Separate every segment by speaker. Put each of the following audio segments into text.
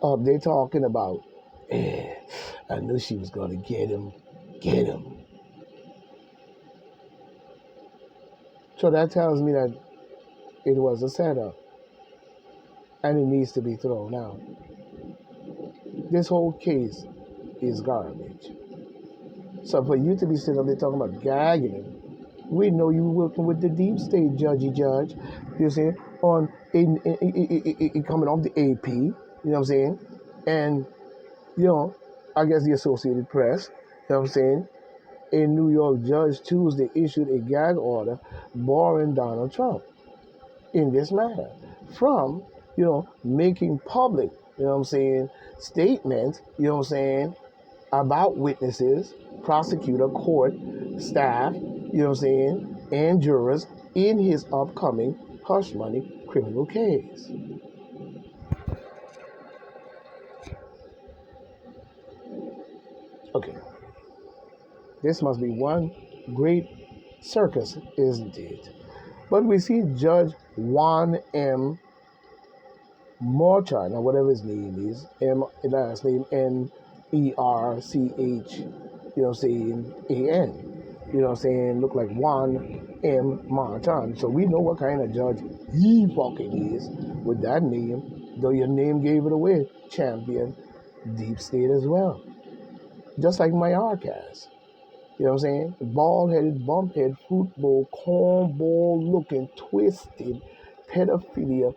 Speaker 1: They talking about, I knew she was going to get him. So that tells me that it was a setup and it needs to be thrown out. This whole case is garbage. So for you to be sitting up there talking about gagging him, we know you working with the deep state judge. You see, on in coming off the AP. You know what I'm saying? And I guess the Associated Press. You know what I'm saying? A New York judge Tuesday issued a gag order barring Donald Trump in this matter from, making public, statements, about witnesses, prosecutor, court, staff, and jurors in his upcoming hush money criminal case. Okay. This must be one great circus, isn't it? But we see Judge Juan M. Merchan, or whatever his name is, last name Nerch, A-N. Look like Juan M. Merchan. So we know what kind of judge he fucking is with that name, though your name gave it away, champion, deep state as well. Just like my Mayorkas. You know what I'm saying? Bald-headed, bump-head, football, cornball looking, twisted, pedophilia,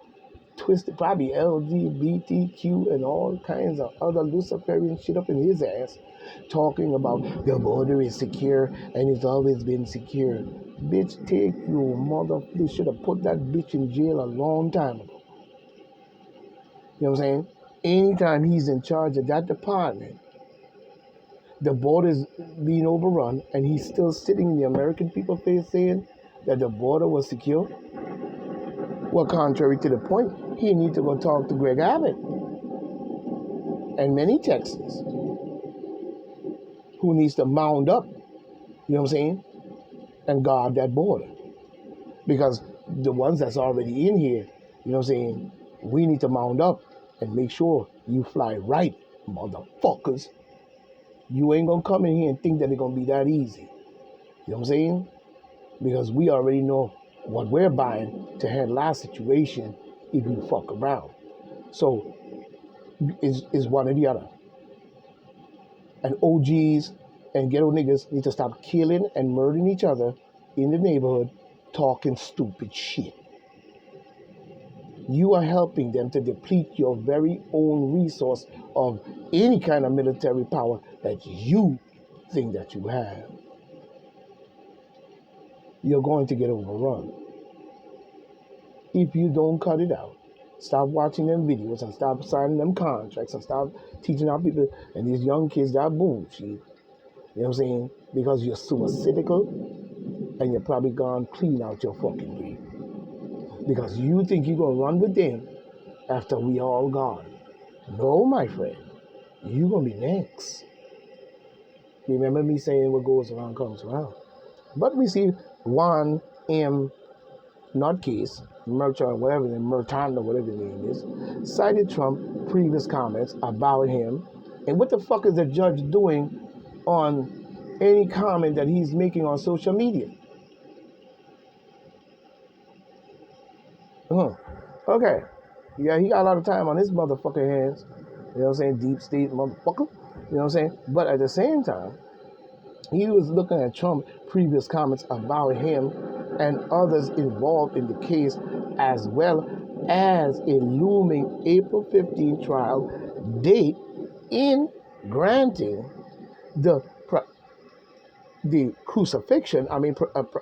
Speaker 1: twisted, probably LGBTQ and all kinds of other Luciferian shit up in his ass, talking about the border is secure and it's always been secure. Bitch, take your mother. They should have put that bitch in jail a long time ago. You know what I'm saying? Anytime he's in charge of that department, the border is being overrun, and he's still sitting in the American people's face saying that the border was secure. Well, contrary to the point, he needs to go talk to Greg Abbott and many Texans who needs to mound up, you know what I'm saying, and guard that border. Because the ones that's already in here, you know what I'm saying, we need to mound up and make sure you fly right, motherfuckers. You ain't gonna come in here and think that it's gonna be that easy. You know what I'm saying? Because we already know what we're buying to handle our situation if you fuck around. So is one or the other. And OGs and ghetto niggas need to stop killing and murdering each other in the neighborhood, talking stupid shit. You are helping them to deplete your very own resource of any kind of military power that you think that you have. You're going to get overrun. If you don't cut it out, stop watching them videos and stop signing them contracts and stop teaching our people and these young kids that bullshit. You know what I'm saying? Because you're suicidal and you're probably gone clean out your fucking way. Because you think you're going to run with them after we all gone. No, my friend. You're going to be next. Remember me saying what goes around comes around. But we see Juan M. Nutcase, Merchan, whatever his name, Merchan, whatever his name is, cited Trump's previous comments about him. And what the fuck is the judge doing on any comment that he's making on social media? Okay. Yeah, he got a lot of time on his motherfucking hands. You know what I'm saying? Deep state motherfucker. You know what I'm saying? But at the same time, he was looking at Trump's previous comments about him and others involved in the case, as well as a looming April 15 trial date in granting the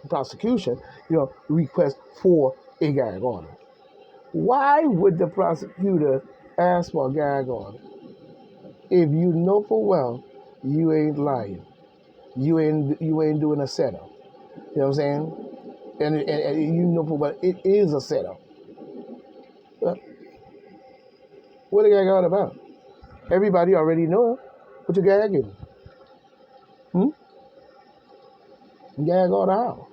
Speaker 1: prosecution, request for a gag order. Why would the prosecutor ask for a gag order if you know full well you ain't lying? You ain't doing a setup. You know what I'm saying? And you know full well it is a setup. What a gag order about? Everybody already know what you're gagging. Gag order how?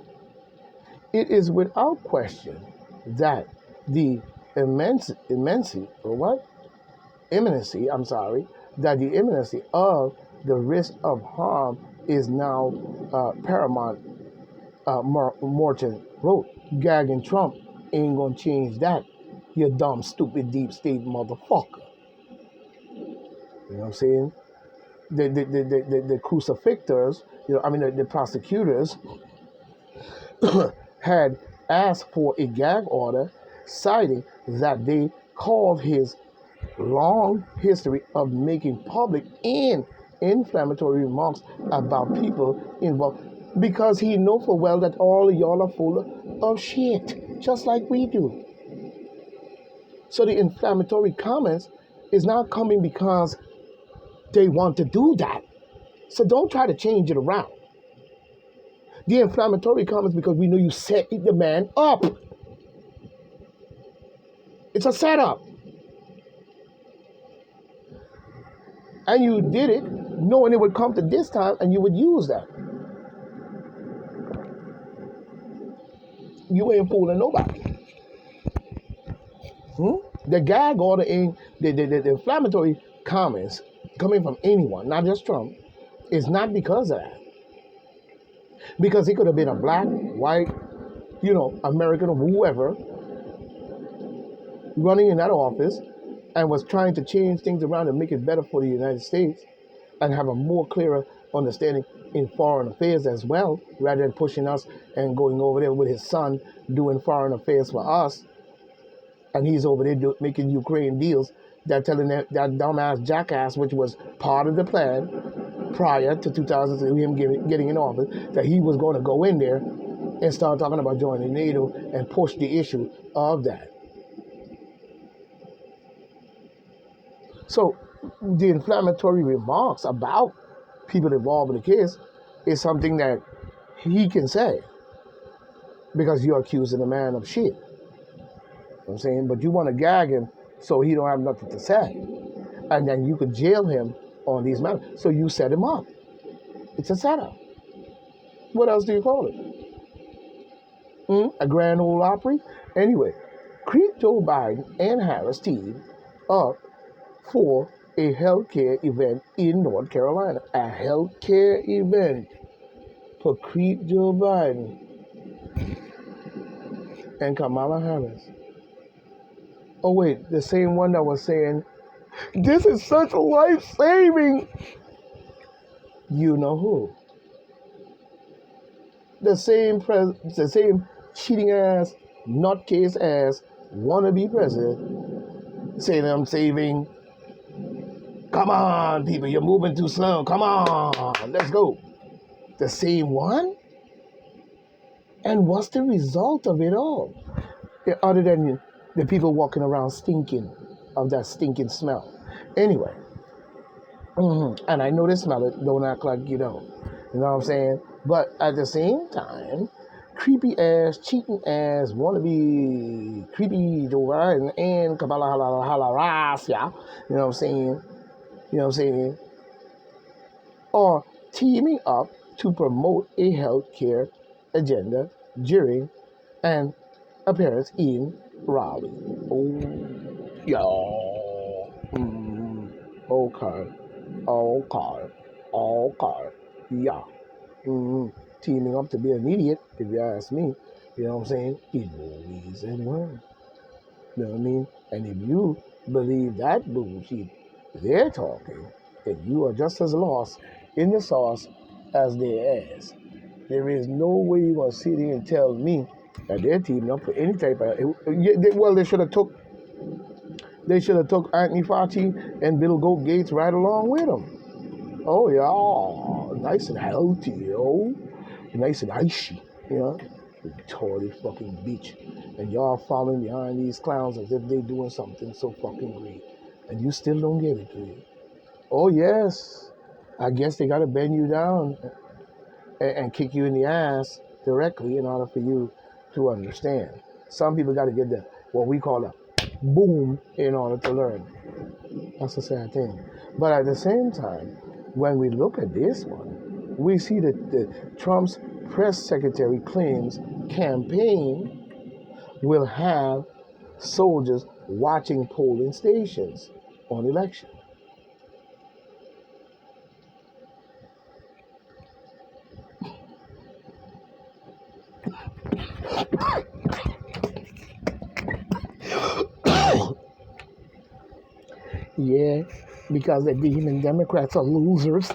Speaker 1: It is without question that the immensity, or what? that the imminency of the risk of harm is now paramount. Morton wrote, gagging Trump ain't gonna change that. You dumb, stupid, deep state motherfucker. You know what I'm saying? The crucifixers, the prosecutors had asked for a gag order, citing that they called his long history of making public and inflammatory remarks about people involved, because he know for well that all of y'all are full of shit, just like we do. So the inflammatory comments is not coming because they want to do that. So don't try to change it around. The inflammatory comments because we know you set the man up. It's a setup. And you did it knowing it would come to this time and you would use that. You ain't fooling nobody. The gag order in the inflammatory comments coming from anyone, not just Trump, is not because of that. Because he could have been a black, white, American or whoever running in that office and was trying to change things around and make it better for the United States and have a more clearer understanding in foreign affairs as well, rather than pushing us and going over there with his son doing foreign affairs for us. And he's over there making Ukraine deals. They're telling that dumbass jackass, which was part of the plan prior to 2003, him getting in office, that he was going to go in there and start talking about joining NATO and push the issue of that. So the inflammatory remarks about people involved in the case is something that he can say because you're accusing the man of shit. You know what I'm saying? But you want to gag him so he don't have nothing to say. And then you could jail him on these matters. So you set him up. It's a setup. What else do you call it? A grand ole opry? Anyway, creep Joe Biden and Harris team up for a healthcare event in North Carolina. A healthcare event for creep Joe Biden and Kamala Harris. Oh wait, the same one that was saying, this is such life-saving. You know who? The same cheating ass, nutcase ass, wannabe president saying I'm saving. Come on, people, you're moving too slow. Come on, let's go. The same one? And what's the result of it all? Other than the people walking around stinking of that stinking smell. Anyway, and I know they smell it, don't act like you don't. You know what I'm saying? But at the same time, creepy ass, cheating ass, wannabe creepy Joe Biden and Kamala Harris, you know what I'm saying? You know what I'm saying? Or teaming up to promote a healthcare agenda during an appearance in Raleigh. Oh, yeah. Okay. Yeah. Teaming up to be an idiot, if you ask me. You know what I'm saying? In movies and words. You know what I mean? And if you believe that bullshit they're talking, then you are just as lost in the sauce as their ass. There is no way you're going to sit here and tell me that they're teaming up for any type of... Well, they should have took Anthony Fauci and Bill Gates right along with them. Oh, yeah. Nice and healthy, yo. Nice and icy, you know? Retarded fucking bitch. And y'all following behind these clowns as if they're doing something so fucking great. And you still don't get it, do you? Oh, yes. I guess they got to bend you down and kick you in the ass directly in order for you to understand. Some people got to get what we call a boom in order to learn. That's a sad thing. But at the same time, when we look at this one, we see that the Trump's press secretary claims campaign will have soldiers watching polling stations. on election. Yeah, because the demon Democrats are losers.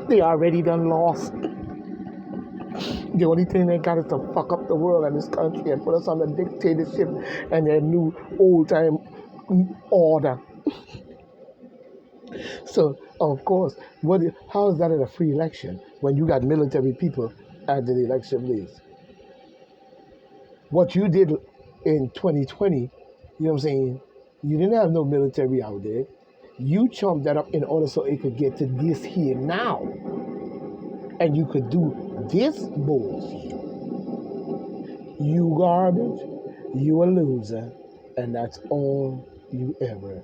Speaker 1: They already done lost. The only thing they got is to fuck up the world and this country and put us on the dictatorship and their new old time order. So, of course, how is that in a free election when you got military people at the election place? What you did in 2020, you know what I'm saying? You didn't have no military out there. You chumped that up in order so it could get to this here now. And you could do this bullshit. You garbage, you a loser, and that's all you ever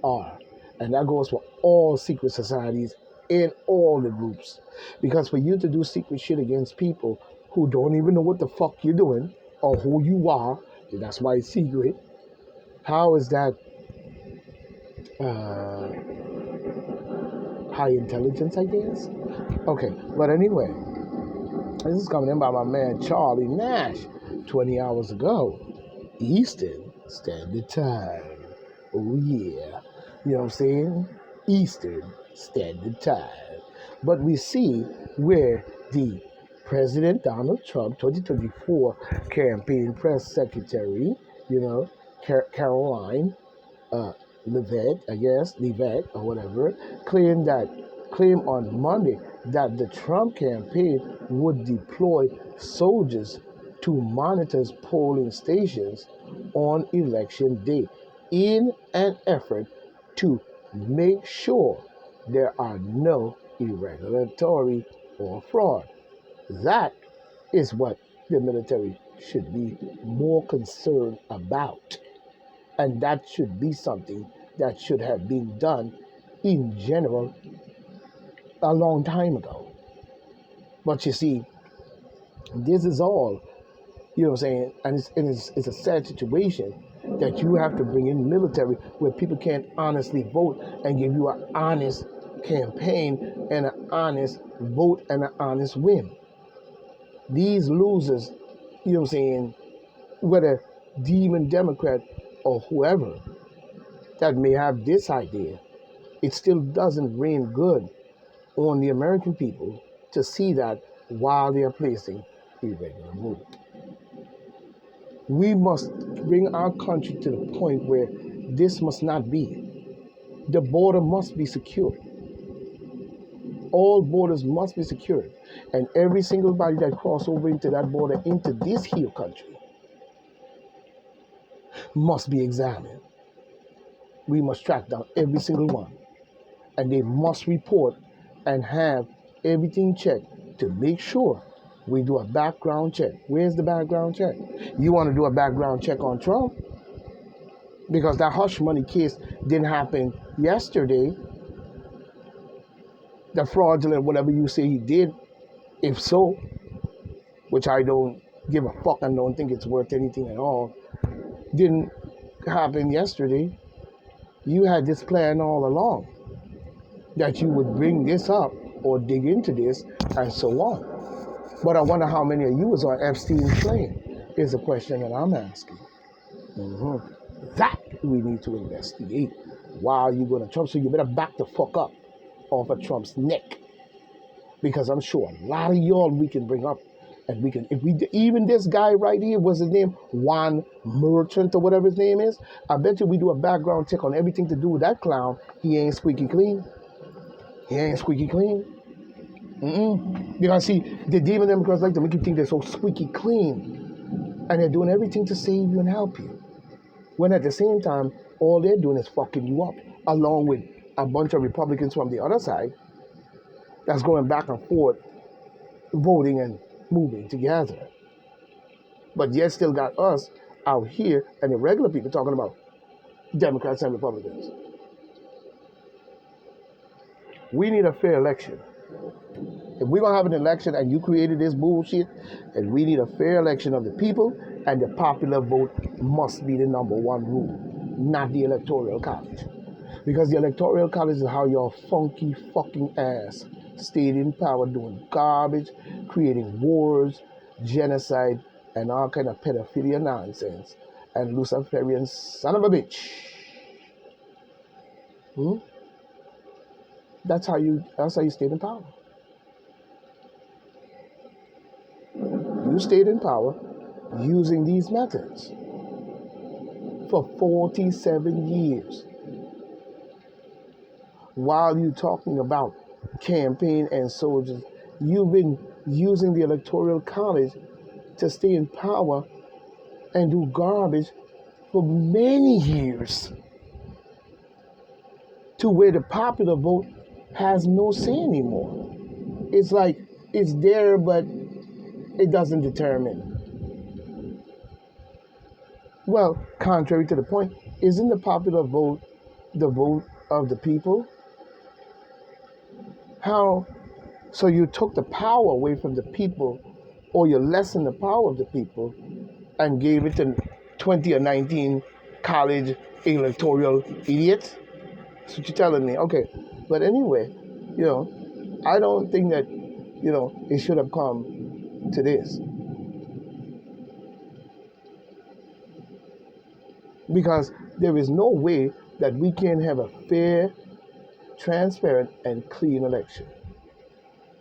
Speaker 1: are. And that goes for all secret societies in all the groups. Because for you to do secret shit against people who don't even know what the fuck you're doing or who you are, that's why it's secret, how is that uh, high intelligence, I guess? Okay, but anyway, this is coming in by my man Charlie Nash 20 hours ago. Eastern Standard Time. Oh yeah. You know what I'm saying? Eastern Standard Time. But we see where the President Donald Trump 2024 campaign press secretary, you know, Caroline Levitt, I guess, Levitt or whatever, claimed on Monday that the Trump campaign would deploy soldiers to monitor polling stations on election day in an effort to make sure there are no irregularity or fraud. That is what the military should be more concerned about. And that should be something that should have been done in general a long time ago. But you see, this is all, you know what I'm saying, and it's a sad situation that you have to bring in military where people can't honestly vote and give you an honest campaign and an honest vote and an honest win. These losers, you know what I'm saying, whether demon Democrat or whoever that may have this idea, it still doesn't ring good on the American people to see that while they are placing irregular vote. We must bring our country to the point where this must not be. The border must be secured. All borders must be secured. And every single body that crosses over into that border into this here country must be examined. We must track down every single one. And they must report and have everything checked to make sure we do a background check. Where's the background check? You want to do a background check on Trump? Because that hush money case didn't happen yesterday. The fraudulent, whatever you say he did, if so, which I don't give a fuck and don't think it's worth anything at all, didn't happen yesterday. You had this plan all along that you would bring this up or dig into this and so on. But I wonder how many of you was on Epstein's plane is a question that I'm asking. That we need to investigate while you're going to Trump. So you better back the fuck up off of Trump's neck. Because I'm sure a lot of y'all we can bring up. And we can, if we, even this guy right here, what's his name? Juan Merchant or whatever his name is. I bet you we do a background check on everything to do with that clown. He ain't squeaky clean. He ain't squeaky clean. Because see, the demon Democrats like to make you think they're so squeaky clean. And they're doing everything to save you and help you. When at the same time, all they're doing is fucking you up. Along with a bunch of Republicans from the other side that's going back and forth, voting and moving together. But yet still got us out here and the regular people talking about Democrats and Republicans. We need a fair election. If we're going to have an election and you created this bullshit, and we need a fair election of the people, and the popular vote must be the number one rule. not the Electoral College. Because the Electoral College is how your funky fucking ass stayed in power doing garbage, creating wars, genocide, and all kind of pedophilia nonsense. And Luciferian son of a bitch. Hmm? That's how you stayed in power. You stayed in power using these methods for 47 years. While you're talking about campaign and soldiers, you've been using the Electoral College to stay in power and do garbage for many years, to where the popular vote has no say anymore. It's like it's there, but it doesn't determine. Well, contrary to the point, isn't the popular vote the vote of the people? How? So you took the power away from the people, or you lessened the power of the people and gave it to 20 or 19 college electoral idiots? That's what you're telling me. Okay. But anyway, I don't think that, it should have come to this. Because there is no way that we can have a fair, transparent, and clean election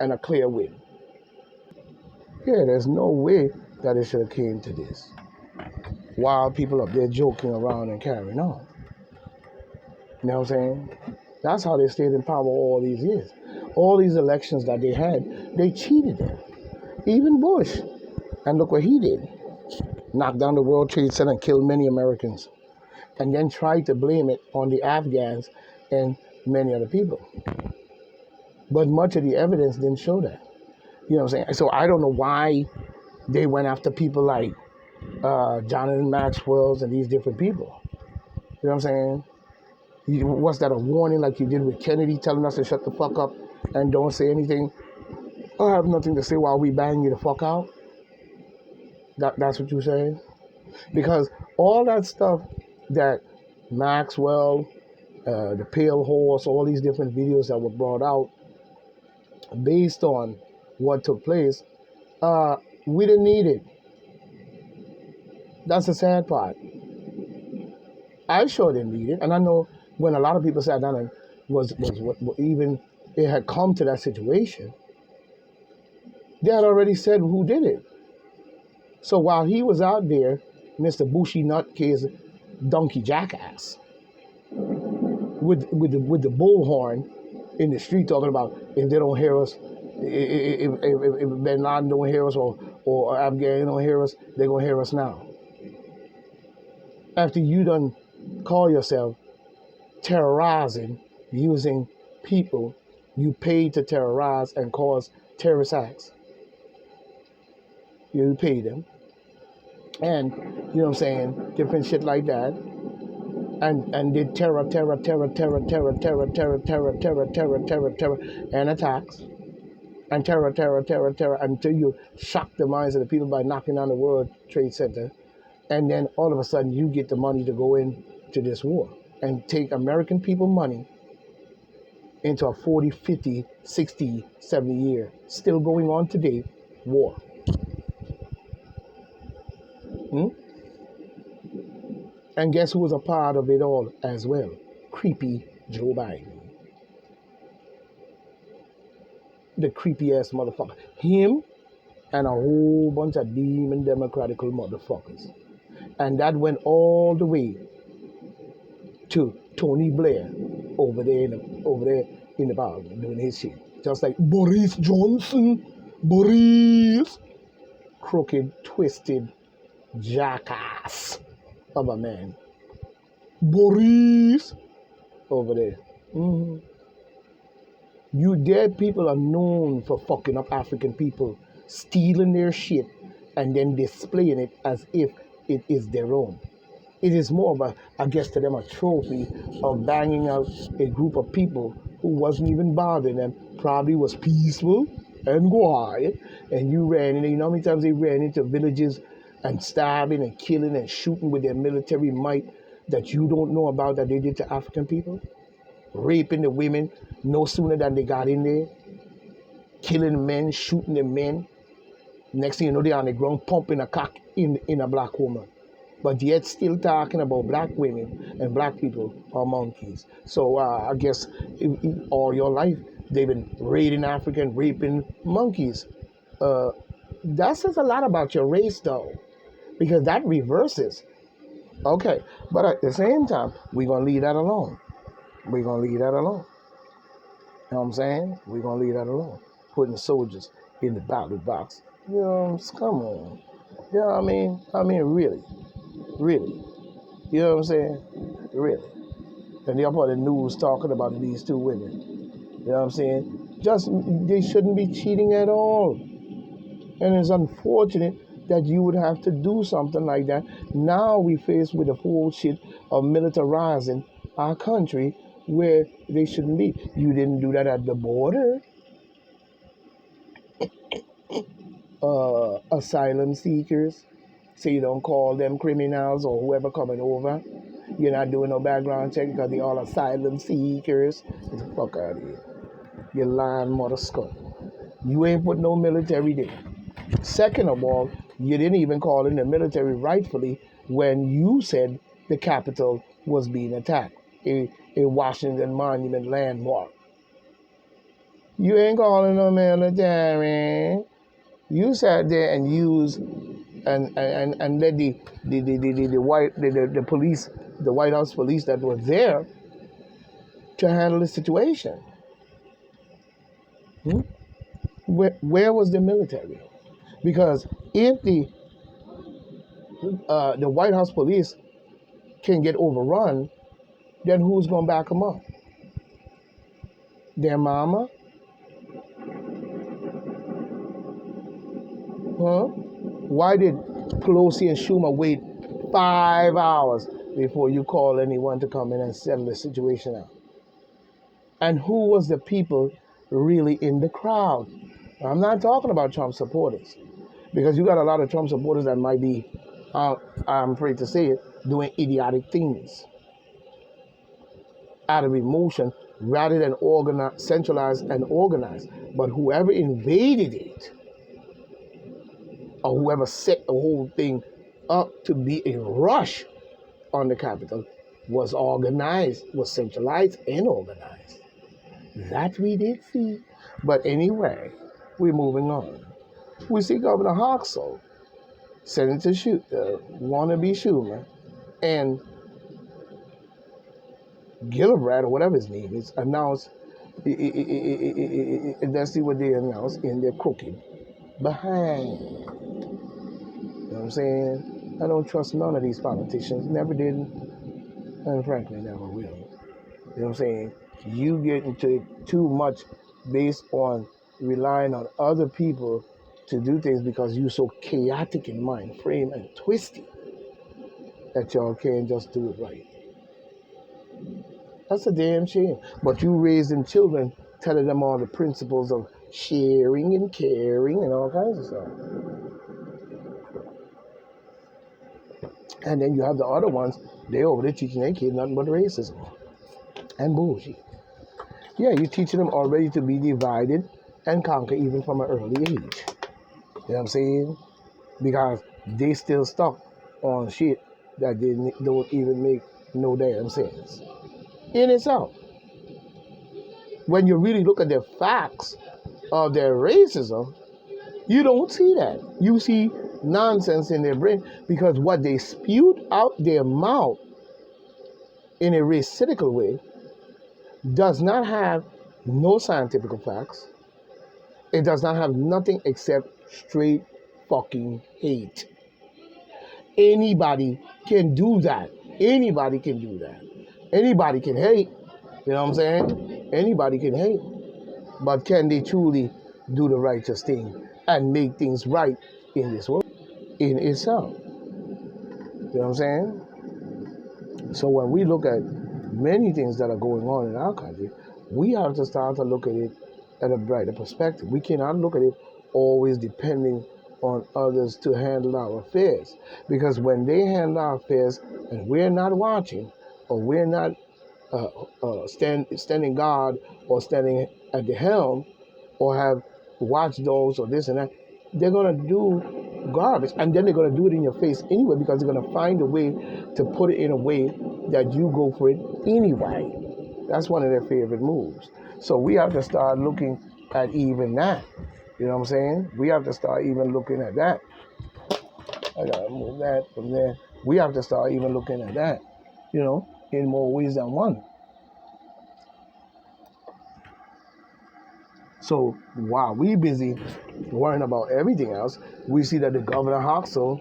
Speaker 1: and a clear win. Yeah, there's no way that it should have came to this. While people up there joking around and carrying on. You know what I'm saying? That's how they stayed in power all these years. All these elections that they had, they cheated them. Even Bush. And look what he did. Knocked down the World Trade Center and killed many Americans. And then tried to blame it on the Afghans and many other people. But much of the evidence didn't show that. You know what I'm saying? So I don't know why they went after people like Jonathan Maxwell's and these different people. You know what I'm saying? Was that a warning like you did with Kennedy telling us to shut the fuck up and don't say anything? I have nothing to say while we bang you the fuck out. That's what you're saying? Because all that stuff that Maxwell, the Pale Horse, all these different videos that were brought out based on what took place, we didn't need it. That's the sad part. I sure didn't need it. And I know when a lot of people sat down and was even it had come to that situation, they had already said who did it. So while he was out there, Mr. Bushy Nutcase donkey jackass, with the bullhorn in the street talking about if they don't hear us, if Bin Laden don't hear us or Afghan don't hear us, they're gonna hear us now. After you done call yourself terrorizing using people you paid to terrorize and cause terrorist acts. You pay them. And, you know what I'm saying, different shit like that. And did terror, and attacks. And terror, until you shock the minds of the people by knocking down the World Trade Center. And then all of a sudden you get the money to go into this war and take American people money into a 40, 50, 60, 70 year, still going on today, war. And guess who was a part of it all as well? Creepy Joe Biden. The creepy ass motherfucker. Him and a whole bunch of demon democratical motherfuckers. And that went all the way to Tony Blair over there in the parliament doing his shit. Just like Boris Johnson. Boris. Crooked, twisted jackass of a man. Boris over there. You dead people are known for fucking up African people, stealing their shit and then displaying it as if it is their own. It is more of a, I guess to them, a trophy of banging out a group of people who wasn't even bothering them, probably was peaceful and quiet, and you ran in. You know how many times they ran into villages and stabbing and killing and shooting with their military might that you don't know about that they did to African people? Raping the women no sooner than they got in there, killing men, shooting the men. Next thing you know, they're on the ground pumping a cock in a black woman. But yet still talking about black women and black people are monkeys. So I guess all your life they've been raiding Africa and raping monkeys. Uh, that says a lot about your race, though, because that reverses. Okay, but at the same time, we're gonna leave that alone. We're gonna leave that alone. You know what I'm saying? We're gonna leave that alone. Putting soldiers in the ballot box. You know, come on. Yeah, really, really. You know what I'm saying? Really. And the upper the news talking about these two women. You know what I'm saying? Just they shouldn't be cheating at all. And it's unfortunate that you would have to do something like that. Now we faced with the whole shit of militarizing our country where they shouldn't be. You didn't do that at the border. Asylum seekers, so you don't call them criminals or whoever coming over. You're not doing no background check because they all asylum seekers. Get the fuck out of here. You lying mother scum. You ain't put no military there. Second of all, you didn't even call in the military rightfully when you said the Capitol was being attacked, a Washington Monument landmark. You ain't calling no military. You sat there and used and let the police, the White House police that were there to handle the situation. Where was the military? Because if the White House police can get overrun, then who's gonna back them up? Their mama? Huh? Why did Pelosi and Schumer wait 5 hours before you call anyone to come in and settle the situation out? And who was the people really in the crowd? I'm not talking about Trump supporters, because you got a lot of Trump supporters that might be, I'm afraid to say it, doing idiotic things out of emotion rather than centralized and organized. But whoever invaded it, or whoever set the whole thing up to be a rush on the Capitol, was organized, was centralized and organized. That we did see. But anyway, we're moving on. We see Governor Hochul, Senator wannabe Schumer, and Gillibrand, or whatever his name is, announced, let's see what they announced in their crooked behind. You know what I'm saying? I don't trust none of these politicians. Never did, and frankly, never will. You know what I'm saying? You get into it too much based on relying on other people to do things because you're so chaotic in mind frame and twisted that y'all can't just do it right. That's a damn shame. But you raising children, telling them all the principles of sharing and caring and all kinds of stuff. And then you have the other ones, they over there teaching their kids nothing but racism and bullshit. Yeah, you're teaching them already to be divided and conquer even from an early age. You know what I'm saying? Because they still stuck on shit that they don't even make no damn sense in itself. When you really look at the facts of their racism, you don't see that. You see nonsense in their brain because what they spewed out their mouth in a racistical way does not have no scientific facts. It does not have nothing except straight fucking hate. Anybody can do that. Anybody can do that. Anybody can hate. You know what I'm saying? Anybody can hate. But can they truly do the righteous thing and make things right in this world, in itself? You know what I'm saying? So when we look at many things that are going on in our country, we have to start to look at it at a brighter perspective. We cannot look at it always depending on others to handle our affairs. Because when they handle our affairs and we're not watching, or we're not standing guard, or standing at the helm, or have watchdogs or this and that, they're going to do garbage. And then they're going to do it in your face anyway, because they're going to find a way to put it in a way that you go for it anyway. That's one of their favorite moves. So we have to start looking at even that. You know what I'm saying? We have to start even looking at that. I gotta move that from there. We have to start even looking at that, in more ways than one. So while we busy worrying about everything else, we see that the Governor Hoxel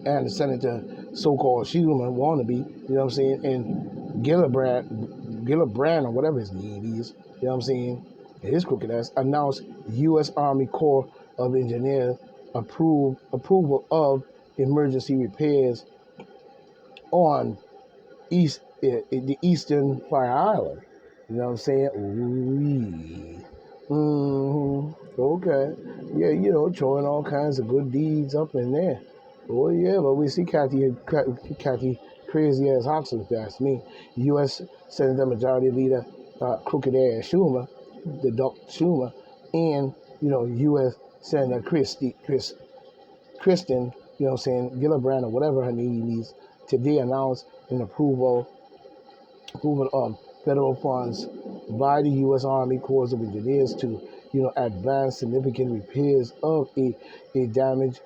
Speaker 1: and the Senator so-called Schumer wannabe, you know what I'm saying, and Gillibrand or whatever his name is, you know what I'm saying, his crooked ass, announced U.S. Army Corps of Engineers approval of emergency repairs on the Eastern Fire Island. You know what I'm saying? Ooh. Okay. Yeah, throwing all kinds of good deeds up in there. Oh yeah, but we see Kathy crazy ass Hoxton, if you ask me. U.S. Senator Majority Leader crooked ass Schumer, the Duck Schumer, and U.S. Senator Kristen, you know what I'm saying, Gillibrand or whatever her name is, today announced an approval of federal funds by the U.S. Army Corps of Engineers to, advance significant repairs of a damaged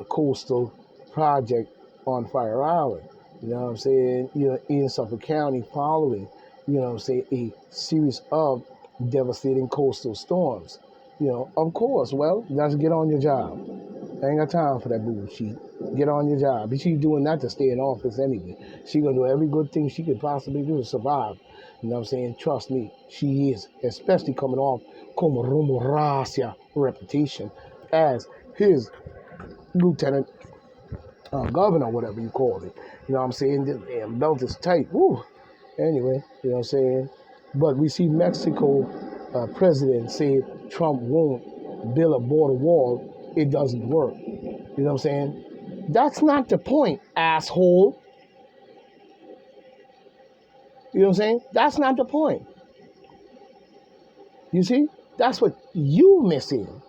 Speaker 1: coastal project on Fire Island. You know what I'm saying? In Suffolk County, following, a series of devastating coastal storms. Of course, well, let's get on your job. I ain't got time for that bullshit. Get on your job. But she's doing that to stay in office anyway. She gonna do every good thing she could possibly do to survive. You know what I'm saying? Trust me, she is. Especially coming off como Romoracia reputation as his lieutenant governor, whatever you call it. You know what I'm saying? The damn belt is tight. Woo. Anyway, you know what I'm saying? But we see Mexico president say Trump won't build a border wall. It doesn't work. You know what I'm saying? That's not the point, asshole. You know what I'm saying? That's not the point. You see? That's what you missing.